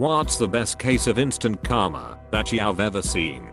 What's the best case of instant karma that you've ever seen?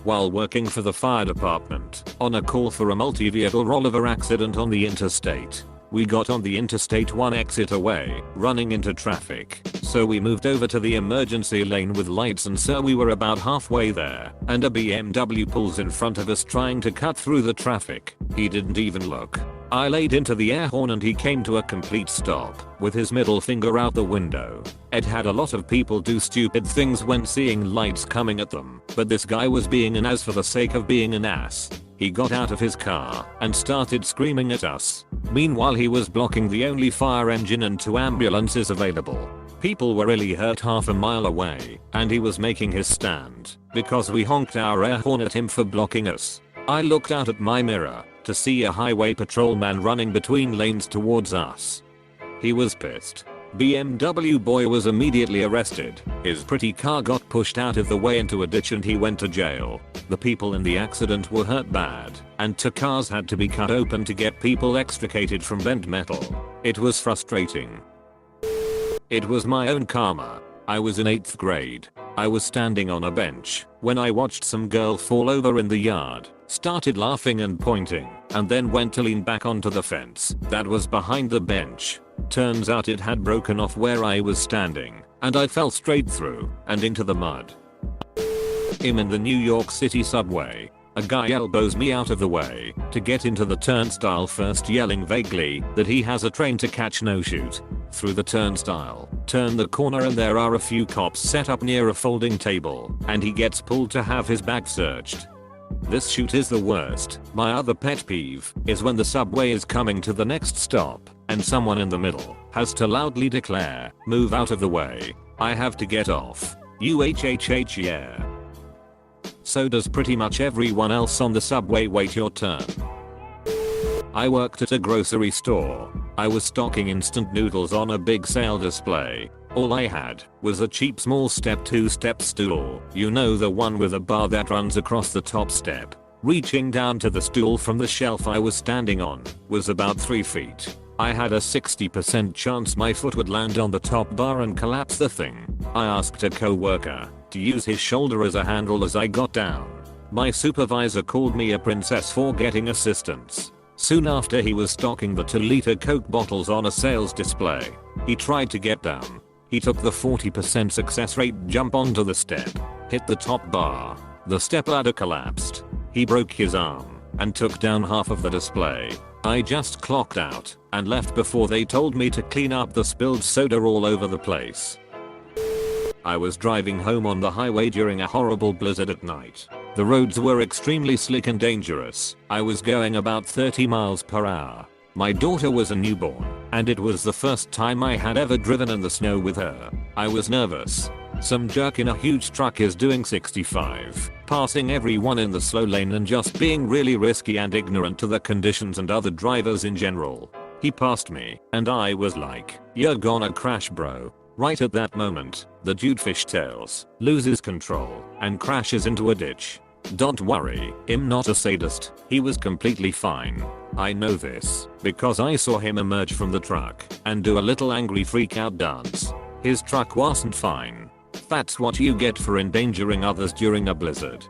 While working for the fire department, on a call for a multi-vehicle rollover accident on the interstate. We got on the interstate one exit away, running into traffic, so we moved over to the emergency lane with lights, and so we were about halfway there, and a BMW pulls in front of us trying to cut through the traffic. He didn't even look. I laid into the air horn and he came to a complete stop, with his middle finger out the window. It had a lot of people do stupid things when seeing lights coming at them, but this guy was being an ass for the sake of being an ass. He got out of his car and started screaming at us. Meanwhile, he was blocking the only fire engine and 2 ambulances available. People were really hurt half a mile away, and he was making his stand because we honked our air horn at him for blocking us. I looked out at my mirror to see a highway patrolman running between lanes towards us. He was pissed. BMW boy was immediately arrested. His pretty car got pushed out of the way into a ditch and he went to jail. The people in the accident were hurt bad, and 2 cars had to be cut open to get people extricated from bent metal. It was frustrating. It was my own karma. I was in 8th grade. I was standing on a bench when I watched some girl fall over in the yard, started laughing and pointing, and then went to lean back onto the fence that was behind the bench. Turns out it had broken off where I was standing, and I fell straight through and into the mud. I'm in the New York City subway. A guy elbows me out of the way to get into the turnstile, first yelling vaguely that he has a train to catch, no shoot. Through the turnstile, turn the corner, and there are a few cops set up near a folding table, and he gets pulled to have his bag searched. This shoot is the worst. My other pet peeve is when the subway is coming to the next stop and someone in the middle has to loudly declare, "Move out of the way. I have to get off." Yeah. So does pretty much everyone else on the subway. Wait your turn. I worked at a grocery store. I was stocking instant noodles on a big sale display. All I had was a cheap small step 2-step stool. You know, the one with a bar that runs across the top step. Reaching down to the stool from the shelf I was standing on was about 3 feet. I had a 60% chance my foot would land on the top bar and collapse the thing. I asked a coworker to use his shoulder as a handle as I got down. My supervisor called me a princess for getting assistance. Soon after, he was stocking the 2-liter Coke bottles on a sales display. He tried to get down. He took the 40% success rate jump onto the step, hit the top bar. The step ladder collapsed. He broke his arm and took down half of the display. I just clocked out and left before they told me to clean up the spilled soda all over the place. I was driving home on the highway during a horrible blizzard at night. The roads were extremely slick and dangerous. I was going about 30 miles per hour. My daughter was a newborn, and it was the first time I had ever driven in the snow with her. I was nervous. Some jerk in a huge truck is doing 65, passing everyone in the slow lane and just being really risky and ignorant to the conditions and other drivers in general. He passed me, and I was like, "You're gonna crash, bro." Right at that moment, the dude fishtails, loses control, and crashes into a ditch. Don't worry, I'm not a sadist. He was completely fine. I know this because I saw him emerge from the truck and do a little angry freak out dance. His truck wasn't fine. That's what you get for endangering others during a blizzard.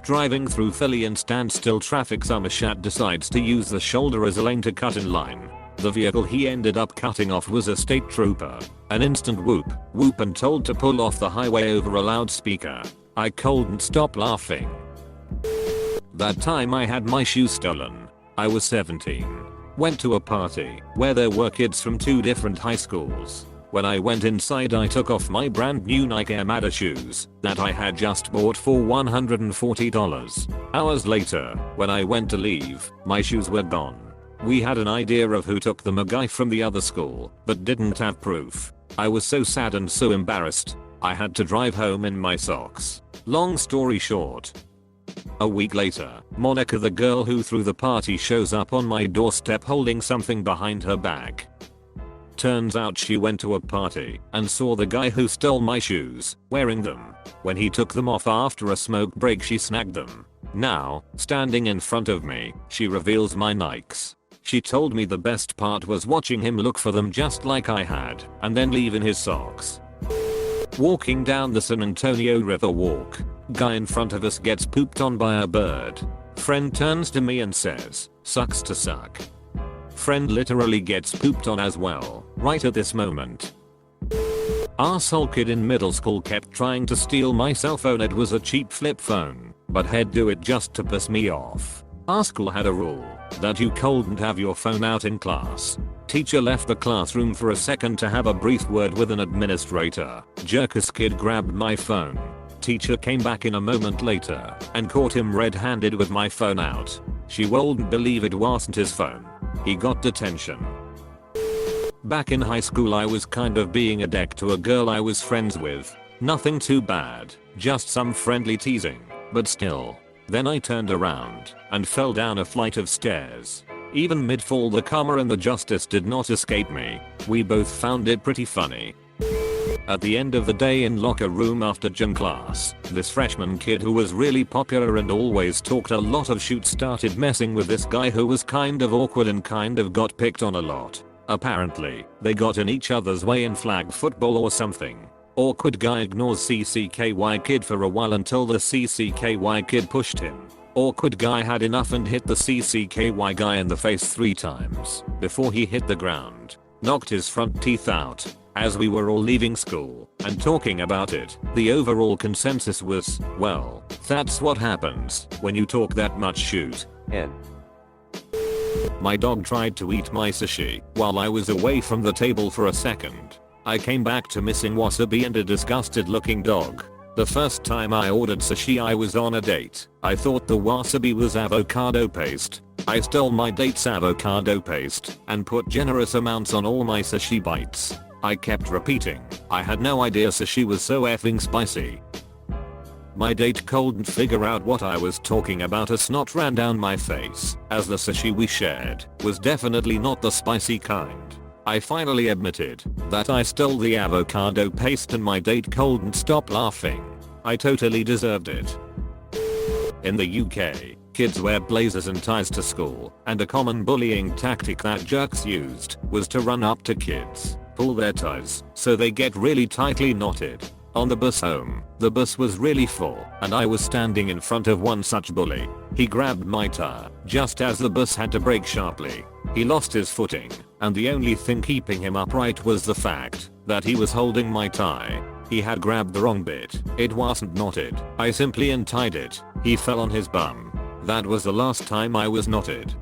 Driving through Philly in standstill traffic, Summershat decides to use the shoulder as a lane to cut in line. The vehicle he ended up cutting off was a state trooper. An instant whoop, and told to pull off the highway over a loudspeaker. I couldn't stop laughing. That time I had my shoes stolen. I was 17. Went to a party where there were kids from 2 different high schools. When I went inside, I took off my brand new Nike Air Max shoes that I had just bought for $140. Hours later, when I went to leave, my shoes were gone. We had an idea of who took them, a guy from the other school, but didn't have proof. I was so sad and so embarrassed. I had to drive home in my socks. Long story short. A week later, Monica, the girl who threw the party, shows up on my doorstep holding something behind her back. Turns out she went to a party and saw the guy who stole my shoes wearing them. When he took them off after a smoke break, she snagged them. Now, standing in front of me, she reveals my Nikes. She told me the best part was watching him look for them just like I had, and then leave in his socks. Walking down the San Antonio River walk. Guy in front of us gets pooped on by a bird. Friend turns to me and says, "Sucks to suck." Friend literally gets pooped on as well, right at this moment. Arsehole kid in middle school kept trying to steal my cell phone. It was a cheap flip phone, but he'd do it just to piss me off. Our school had a rule that you couldn't have your phone out in class. Teacher left the classroom for a second to have a brief word with an administrator. Jerkus kid grabbed my phone. Teacher came back in a moment later and caught him red-handed with my phone out. She wouldn't believe it wasn't his phone. He got detention. Back in high school I was kind of being a dick to a girl I was friends with. Nothing too bad, just some friendly teasing, but still. Then I turned around and fell down a flight of stairs. Even mid-fall the karma and the justice did not escape me. We both found it pretty funny. At the end of the day in locker room after gym class, this freshman kid who was really popular and always talked a lot of shit started messing with this guy who was kind of awkward and kind of got picked on a lot. Apparently, they got in each other's way in flag football or something. Awkward guy ignores CCKY kid for a while until the CCKY kid pushed him. Awkward guy had enough and hit the CCKY guy in the face 3 times before he hit the ground. Knocked his front teeth out. As we were all leaving school and talking about it, the overall consensus was, well, that's what happens when you talk that much shoot. My dog tried to eat my sushi while I was away from the table for a second. I came back to missing wasabi and a disgusted looking dog. The first time I ordered sushi I was on a date. I thought the wasabi was avocado paste. I stole my date's avocado paste and put generous amounts on all my sushi bites. I kept repeating, I had no idea sushi was so effing spicy. My date couldn't figure out what I was talking about. A snot ran down my face, as the sushi we shared was definitely not the spicy kind. I finally admitted that I stole the avocado paste and my date couldn't stop laughing. I totally deserved it. In the UK, kids wear blazers and ties to school, and a common bullying tactic that jerks used was to run up to kids, pull their ties so they get really tightly knotted. On the bus home, the bus was really full and I was standing in front of one such bully. He grabbed my tie just as the bus had to brake sharply. He lost his footing and the only thing keeping him upright was the fact that he was holding my tie. He had grabbed the wrong bit. It wasn't knotted. I simply untied it. He fell on his bum. That was the last time I was knotted.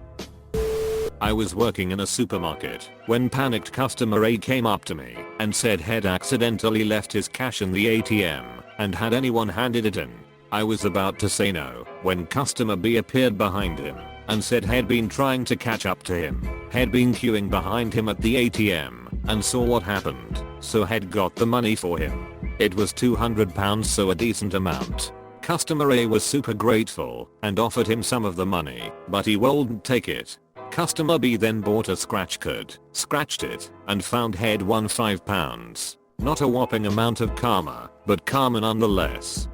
I was working in a supermarket when panicked customer A came up to me and said he'd accidentally left his cash in the ATM and had anyone handed it in. I was about to say no when customer B appeared behind him and said he'd been trying to catch up to him. He'd been queuing behind him at the ATM and saw what happened, so he'd got the money for him. It was £200, so a decent amount. Customer A was super grateful and offered him some of the money, but he wouldn't take it. Customer B then bought a scratch card, scratched it, and found he'd won £5. Not a whopping amount of karma, but karma nonetheless.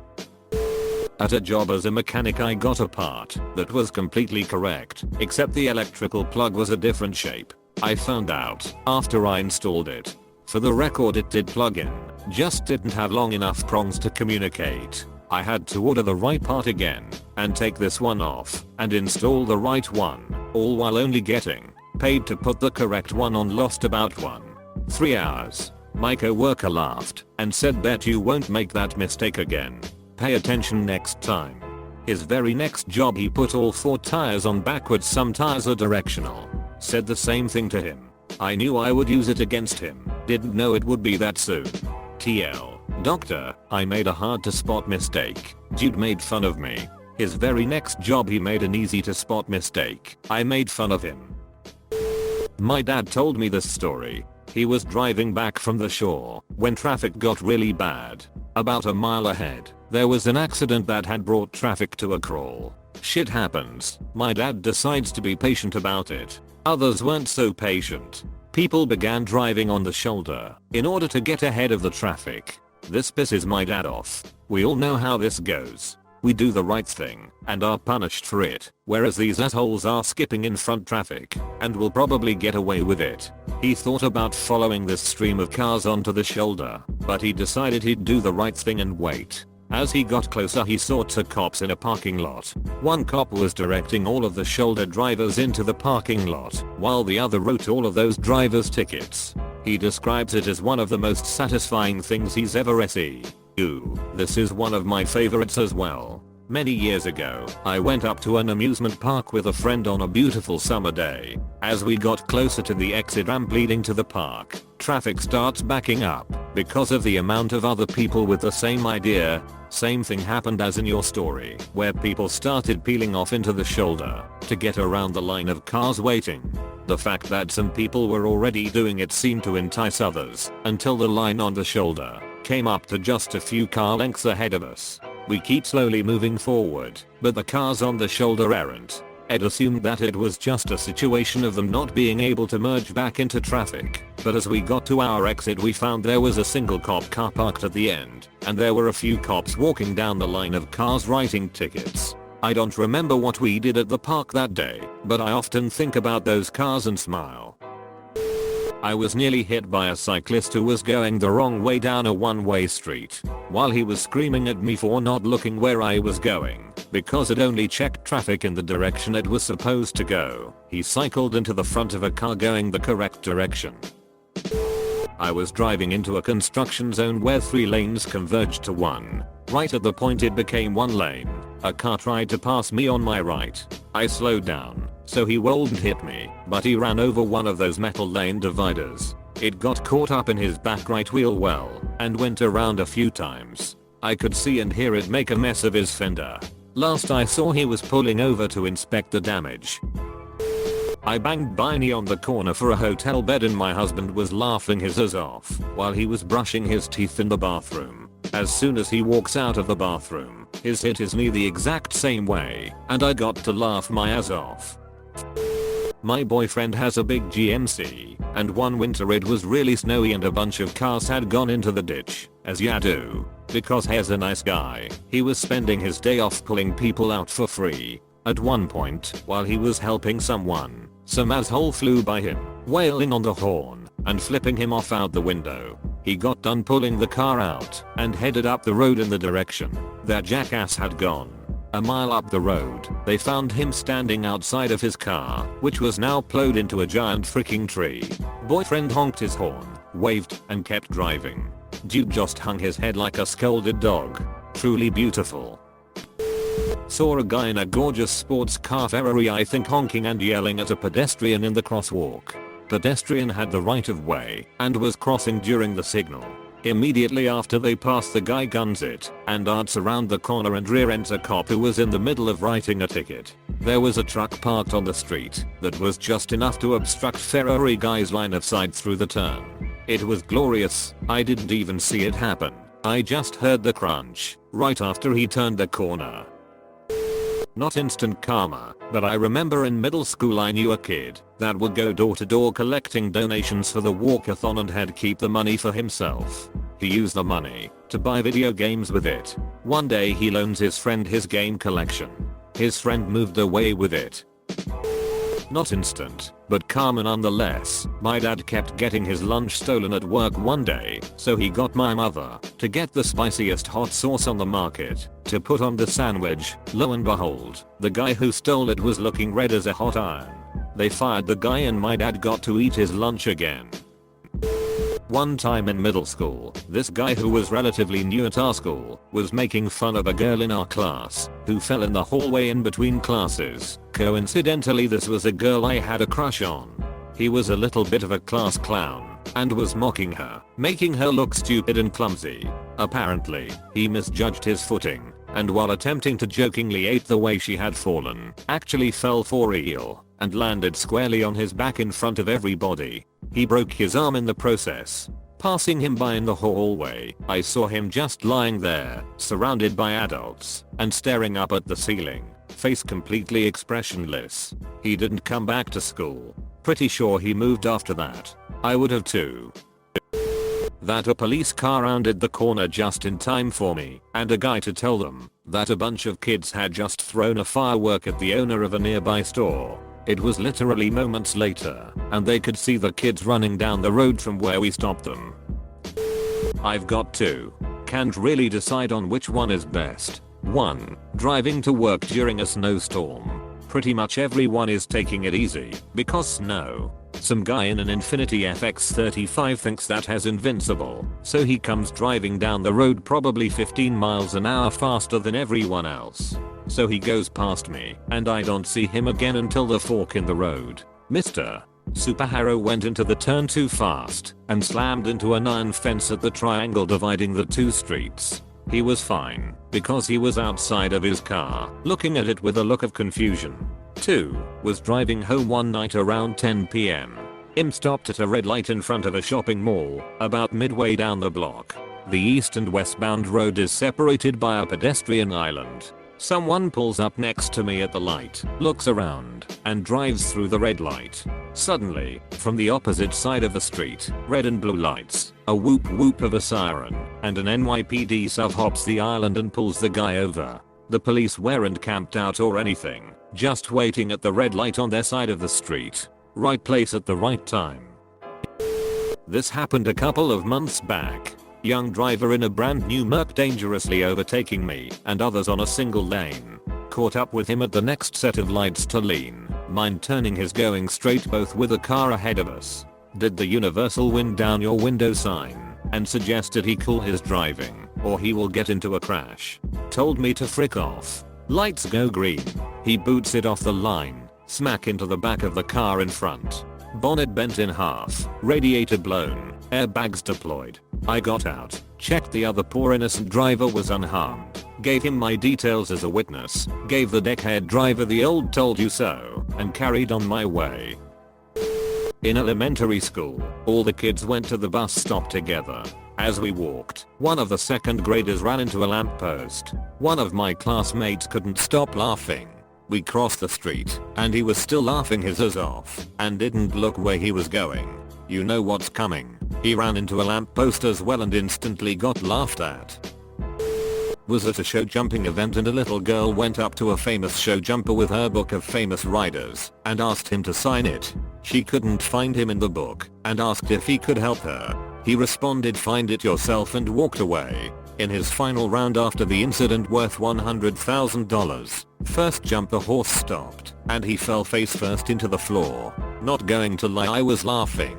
At a job as a mechanic I got a part that was completely correct, except the electrical plug was a different shape. I found out after I installed it. For the record it did plug in, just didn't have long enough prongs to communicate. I had to order the right part again and take this one off and install the right one, all while only getting paid to put the correct one on. Lost about 3 hours. My coworker laughed and said, bet you won't make that mistake again. Pay attention next time. His very next job he put all 4 tires on backwards. Some tires are directional. Said the same thing to him. I knew I would use it against him. Didn't know it would be that soon. TL. Doctor, I made a hard to spot mistake. Dude made fun of me. His very next job he made an easy to spot mistake. I made fun of him. My dad told me this story. He was driving back from the shore when traffic got really bad. About a mile ahead, there was an accident that had brought traffic to a crawl. Shit happens. My dad decides to be patient about it. Others weren't so patient. People began driving on the shoulder in order to get ahead of the traffic. This pisses my dad off. We all know how this goes. We do the right thing and are punished for it, whereas these assholes are skipping in front traffic and will probably get away with it. He thought about following this stream of cars onto the shoulder, but he decided he'd do the right thing and wait. As he got closer he saw 2 cops in a parking lot. One cop was directing all of the shoulder drivers into the parking lot, while the other wrote all of those drivers' tickets. He describes it as one of the most satisfying things he's ever seen. Ooh, this is one of my favorites as well. Many years ago, I went up to an amusement park with a friend on a beautiful summer day. As we got closer to the exit ramp leading to the park, traffic starts backing up because of the amount of other people with the same idea. Same thing happened as in your story, where people started peeling off into the shoulder to get around the line of cars waiting. The fact that some people were already doing it seemed to entice others until the line on the shoulder came up to just a few car lengths ahead of us. We keep slowly moving forward, but the cars on the shoulder aren't. Ed assumed that it was just a situation of them not being able to merge back into traffic, but as we got to our exit we found there was a single cop car parked at the end, and there were a few cops walking down the line of cars writing tickets. I don't remember what we did at the park that day, but I often think about those cars and smile. I was nearly hit by a cyclist who was going the wrong way down a one-way street. While he was screaming at me for not looking where I was going, because it only checked traffic in the direction it was supposed to go, he cycled into the front of a car going the correct direction. I was driving into a construction zone where 3 lanes converged to one. Right at the point it became 1 lane, a car tried to pass me on my right. I slowed down, so he rolled and hit me, but he ran over one of those metal lane dividers. It got caught up in his back right wheel well, and went around a few times. I could see and hear it make a mess of his fender. Last I saw he was pulling over to inspect the damage. I banged Biney on the corner for a hotel bed and my husband was laughing his ass off while he was brushing his teeth in the bathroom. As soon as he walks out of the bathroom, his hit his knee the exact same way, and I got to laugh my ass off. My boyfriend has a big GMC, and one winter it was really snowy and a bunch of cars had gone into the ditch, as ya do. Because he's a nice guy, he was spending his day off pulling people out for free. At one point, while he was helping someone, some asshole flew by him, wailing on the horn, and flipping him off out the window. He got done pulling the car out, and headed up the road in the direction that jackass had gone. A mile up the road, they found him standing outside of his car, which was now plowed into a giant freaking tree. Boyfriend honked his horn, waved, and kept driving. Dude just hung his head like a scolded dog. Truly beautiful. Saw a guy in a gorgeous sports car Ferrari I think honking and yelling at a pedestrian in the crosswalk. Pedestrian had the right of way and was crossing during the signal. Immediately after they passed the guy guns it and darts around the corner and rear ends a cop who was in the middle of writing a ticket. There was a truck parked on the street that was just enough to obstruct Ferrari guy's line of sight through the turn. It was glorious, I didn't even see it happen. I just heard the crunch right after he turned the corner. Not instant karma, but I remember in middle school I knew a kid that would go door to door collecting donations for the walkathon and had keep the money for himself. He used the money to buy video games with it. One day he loans his friend his game collection. His friend moved away with it. Not instant, but karma nonetheless. My dad kept getting his lunch stolen at work one day, so he got my mother to get the spiciest hot sauce on the market to put on the sandwich. Lo and behold, the guy who stole it was looking red as a hot iron. They fired the guy and my dad got to eat his lunch again. One time in middle school, this guy who was relatively new at our school was making fun of a girl in our class who fell in the hallway in between classes. Coincidentally, this was a girl I had a crush on. He was a little bit of a class clown and was mocking her, making her look stupid and clumsy. Apparently, he misjudged his footing and while attempting to jokingly ate the way she had fallen, actually fell for real and landed squarely on his back in front of everybody. He broke his arm in the process. Passing him by in the hallway, I saw him just lying there, surrounded by adults, and staring up at the ceiling, face completely expressionless. He didn't come back to school. Pretty sure he moved after that. I would have too. that a police car rounded the corner just in time for me and a guy to tell them that a bunch of kids had just thrown a firework at the owner of a nearby store. It was literally moments later, and they could see the kids running down the road from where we stopped them. I've got two. Can't really decide on which one is best. 1. Driving to work during a snowstorm. Pretty much everyone is taking it easy because snow. Some guy in an Infiniti FX35 thinks that has invincible, so he comes driving down the road probably 15 miles an hour faster than everyone else. So he goes past me, and I don't see him again until the fork in the road. Mr. Superhero went into the turn too fast and slammed into an iron fence at the triangle dividing the two streets. He was fine because he was outside of his car, looking at it with a look of confusion. 2. Was driving home one night around 10 PM. Him stopped at a red light in front of a shopping mall, about midway down the block. The east and westbound road is separated by a pedestrian island. Someone pulls up next to me at the light, looks around, and drives through the red light. Suddenly, from the opposite side of the street, red and blue lights, a whoop whoop of a siren, and an NYPD sub hops the island and pulls the guy over. The police weren't camped out or anything, just waiting at the red light on their side of the street. Right place at the right time. This happened a couple of months back. Young driver in a brand new Merc dangerously overtaking me and others on a single lane. Caught up with him at the next set of lights to lean, mine turning his going straight both with a car ahead of us. Did the universal wind down your window sign and suggested he cool his driving or he will get into a crash. Told me to frick off. Lights go green. He boots it off the line, smack into the back of the car in front. Bonnet bent in half, radiator blown, airbags deployed. I got out, checked the other poor innocent driver was unharmed, gave him my details as a witness, gave the deckhead driver the old told you so, and carried on my way. In elementary school, all the kids went to the bus stop together. As we walked, one of the second graders ran into a lamppost. One of my classmates couldn't stop laughing. We crossed the street, and he was still laughing his ass off, and didn't look where he was going. You know what's coming. He ran into a lamppost as well and instantly got laughed at. Was at a show jumping event and a little girl went up to a famous show jumper with her book of famous riders and asked him to sign it. She couldn't find him in the book and asked if he could help her. He responded find it yourself and walked away. In his final round after the incident worth $100,000, first jump the horse stopped and he fell face first into the floor. Not going to lie, I was laughing.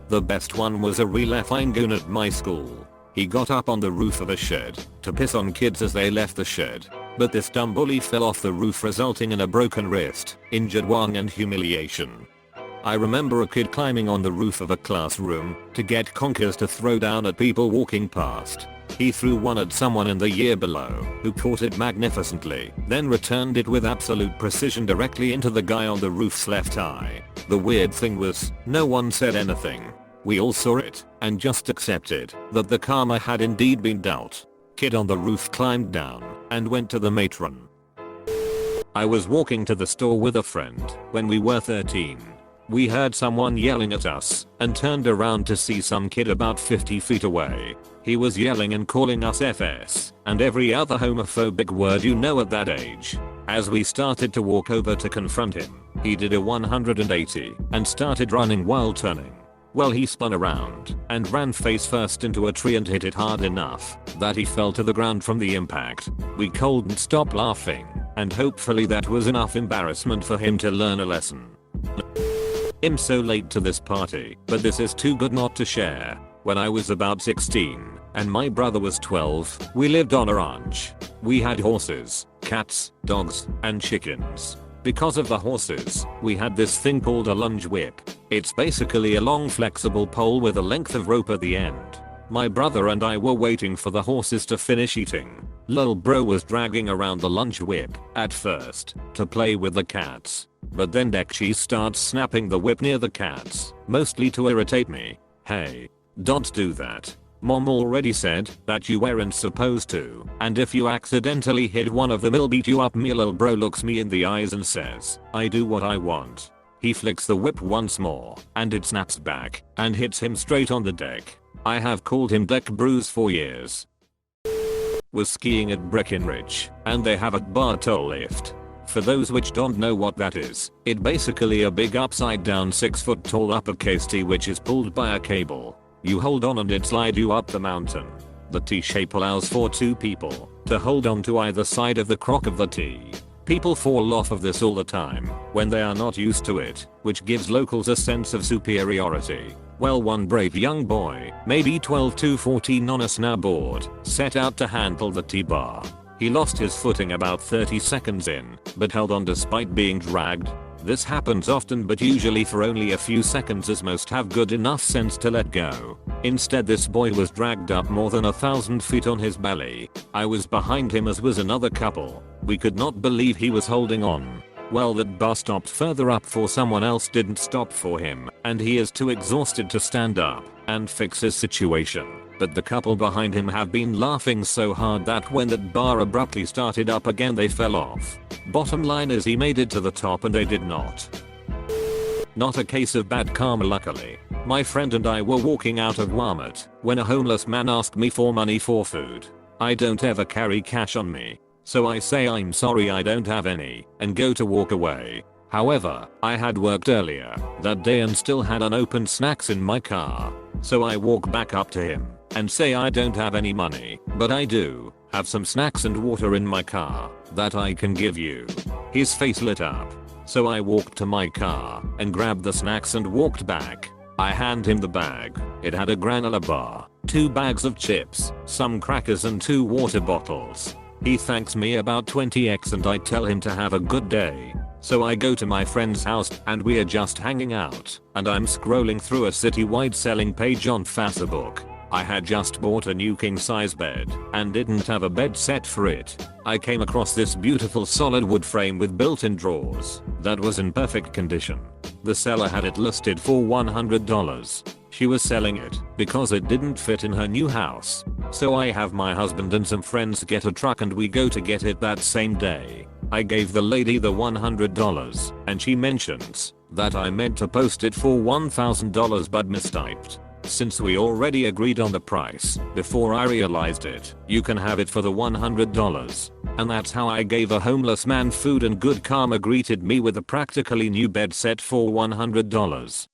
The best one was a real effing goon at my school. He got up on the roof of a shed to piss on kids as they left the shed, but this dumb bully fell off the roof resulting in a broken wrist, injured lung and humiliation. I remember a kid climbing on the roof of a classroom to get conkers to throw down at people walking past. He threw one at someone in the year below, who caught it magnificently, then returned it with absolute precision directly into the guy on the roof's left eye. The weird thing was, no one said anything. We all saw it, and just accepted that the karma had indeed been dealt. Kid on the roof climbed down, and went to the matron. I was walking to the store with a friend, when we were 13. We heard someone yelling at us, and turned around to see some kid about 50 feet away. He was yelling and calling us FS, and every other homophobic word you know at that age. As we started to walk over to confront him, he did a 180, and started running while turning. Well, he spun around, and ran face first into a tree and hit it hard enough, that he fell to the ground from the impact. We couldn't stop laughing, and hopefully that was enough embarrassment for him to learn a lesson. I'm so late to this party, but this is too good not to share. When I was about 16, and my brother was 12, we lived on a ranch. We had horses, cats, dogs, and chickens. Because of the horses, we had this thing called a lunge whip. It's basically a long flexible pole with a length of rope at the end. My brother and I were waiting for the horses to finish eating. Lil bro was dragging around the lunge whip, at first, to play with the cats. But then she starts snapping the whip near the cats, mostly to irritate me. Hey, don't do that. Mom already said that you weren't supposed to, and if you accidentally hit one of them he'll beat you up. Me lil bro looks me in the eyes and says, I do what I want. He flicks the whip once more, and it snaps back, and hits him straight on the deck. I have called him Deck Bruise for years. Was skiing at Breckenridge, and they have a bar tow lift. For those which don't know what that is, it basically a big upside down 6-foot tall uppercase T which is pulled by a cable. You hold on and it slide you up the mountain. The T shape allows for 2 people to hold on to either side of the crock of the T. People fall off of this all the time when they are not used to it, which gives locals a sense of superiority. Well, one brave young boy, maybe 12 to 14 on a snowboard, set out to handle the T-bar. He lost his footing about 30 seconds in, but held on despite being dragged. This happens often but usually for only a few seconds as most have good enough sense to let go. Instead this boy was dragged up more than 1,000 feet on his belly. I was behind him as was another couple. We could not believe he was holding on. Well, that bar stopped further up for someone else didn't stop for him, and he is too exhausted to stand up and fix his situation. But the couple behind him have been laughing so hard that when that bar abruptly started up again they fell off. Bottom line is he made it to the top and they did not. Not a case of bad karma luckily. My friend and I were walking out of Walmart when a homeless man asked me for money for food. I don't ever carry cash on me, so I say I'm sorry I don't have any and go to walk away. However, I had worked earlier that day and still had unopened snacks in my car. So I walk back up to him and say I don't have any money, but I do have some snacks and water in my car that I can give you. His face lit up. So I walked to my car and grabbed the snacks and walked back. I hand him the bag. It had a granola bar, 2 bags of chips, some crackers and 2 water bottles. He thanks me about 20x and I tell him to have a good day. So I go to my friend's house and we are just hanging out, and I'm scrolling through a citywide selling page on Facebook. I had just bought a new king size bed and didn't have a bed set for it. I came across this beautiful solid wood frame with built-in drawers that was in perfect condition. The seller had it listed for $100. She was selling it because it didn't fit in her new house. So I have my husband and some friends get a truck and we go to get it that same day. I gave the lady the $100 and she mentions that I meant to post it for $1,000 but mistyped. Since we already agreed on the price before I realized it, you can have it for the $100. And that's how I gave a homeless man food, and good karma greeted me with a practically new bed set for $100.